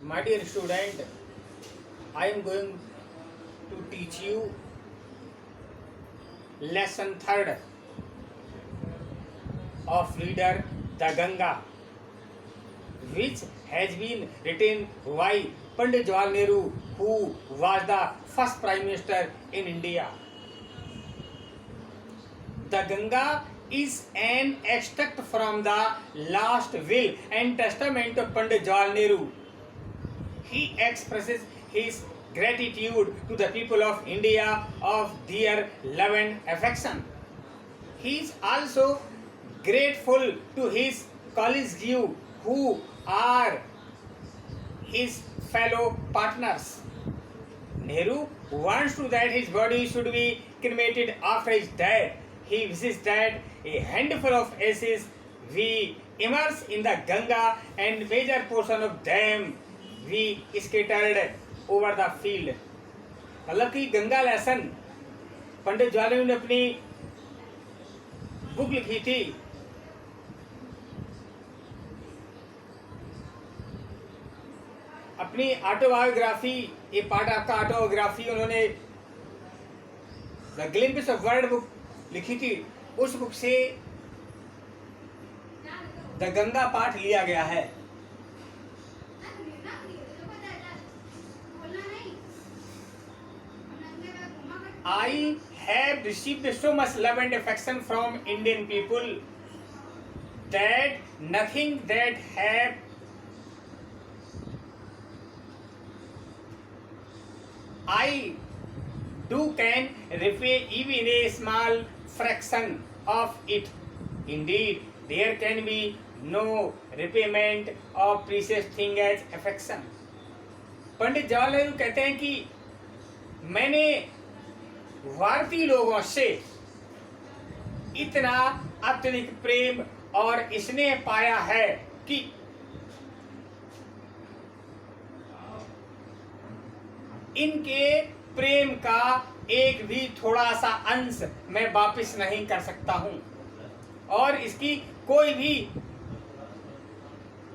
My dear student, I am going to teach you lesson third of reader The Ganga, which has been written by Pandit Jawaharlal Nehru, who was the first Prime Minister in India. The Ganga is an extract from the last will and testament of Pandit Jawaharlal Nehru. He expresses his gratitude to the people of India of their love and affection. He is also grateful to his colleagues who are his fellow partners. Nehru wants to that his body should be cremated after his death. He wishes that a handful of ashes be immersed in the Ganga and major portion of them be scattered over the field. मतलब कि Ganga lesson Pandit Jawaharlal Nehru ने अपनी book लिखी थी, अपनी autobiography, ये part आपका autobiography उन्होंने the glimpse of world book लिखी थी। उस बुक से द गंगा पाठ लिया गया है। I have received so much love and affection from Indian people that nothing that have I do can repay even a small fraction of it. Indeed, there can be no repayment of precious thing as affection. Pandit Jawaharlal Nehru कहते हैं कि मैंने भारतीय लोगों से इतना अत्यधिक प्रेम और स्नेह पाया है कि इनके प्रेम का एक भी थोड़ा सा अंश मैं वापस नहीं कर सकता हूं और इसकी कोई भी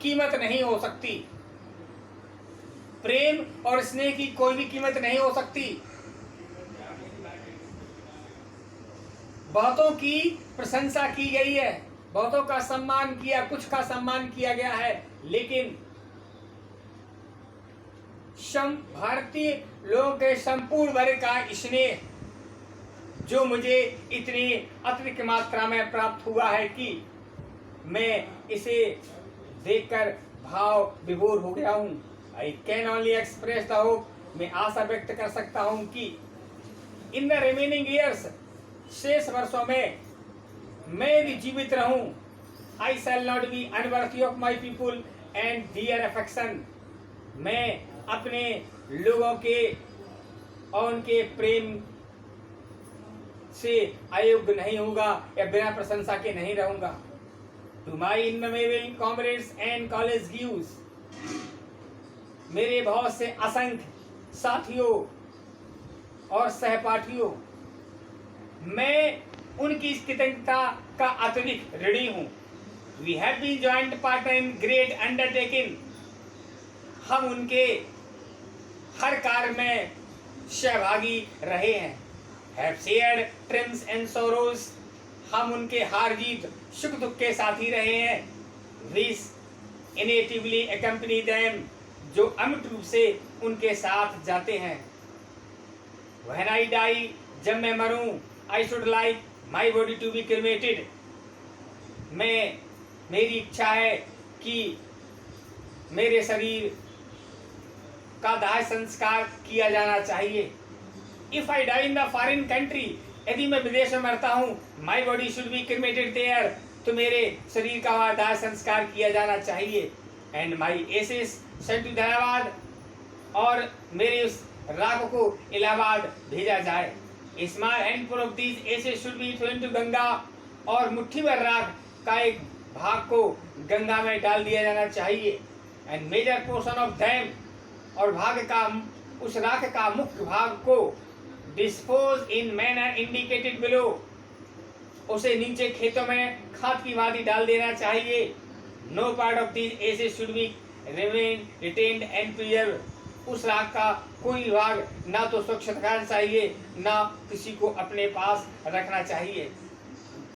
कीमत नहीं हो सकती। प्रेम और स्नेह की कोई भी कीमत नहीं हो सकती। बहुतों की प्रशंसा की गई है, बहुतों का सम्मान किया, कुछ का सम्मान किया गया है, लेकिन भारतीय लोगों के संपूर्ण वर्ग का स्नेह जो मुझे इतनी अतिरिक्त मात्रा में प्राप्त हुआ है कि मैं इसे देखकर भाव विभोर हो गया हूं। I can only express the hope, मैं आशा व्यक्त कर सकता हूं कि इन द रिमेनिंग ईयर्स, शेष वर्षों में मैं भी जीवित रहूं। I shall not be unworthy of my people and their affection. मैं अपने लोगों के और उनके प्रेम से अयोग्य नहीं होगा या बिना प्रशंसा के नहीं रहूंगा। To my innumerable comrades and colleagues, मेरे बहुत से असंख्य साथियों और सहपाठियों, मैं उनकी इस कृतज्ञता का अत्यधिक ऋणी हूं। We have been joint partner in great undertaking, हम उनके हर कार्य में सहभागी रहे हैं। Have shared dreams and sorrows, हम उनके हार जीत सुख दुख के साथी रहे हैं। विश इनेटिवली अकम्पनी देम, जो अमिट रूप से उनके साथ जाते हैं। व्हेन आई डाई, जब मैं मरूं, I should like my body to be cremated, मेरी इच्छा है कि मेरे शरीर का दाह संस्कार किया जाना चाहिए। If I die in the foreign country, यदि मैं विदेश में मरता हूँ, my body should be cremated there, तो मेरे शरीर का दाह संस्कार किया जाना चाहिए। And my ashes sent to Allahabad, और मेरे उस राख को इलाहाबाद भेजा जाए। Small handful of these ashes should be thrown to Ganga, और मुट्ठी भर राख का एक भाग को गंगा में डाल दिया जाना चाहिए। And major portion of them, और भाग का उस राख का मुख्य भाग को dispose in manner indicated below, उसे नीचे खेतों में खाद की भांति डाल देना चाहिए। No part of these ashes should be remain retained and preserved. उस राग का कोई भाग ना तो सुरक्षित करना चाहिए, ना किसी को अपने पास रखना चाहिए।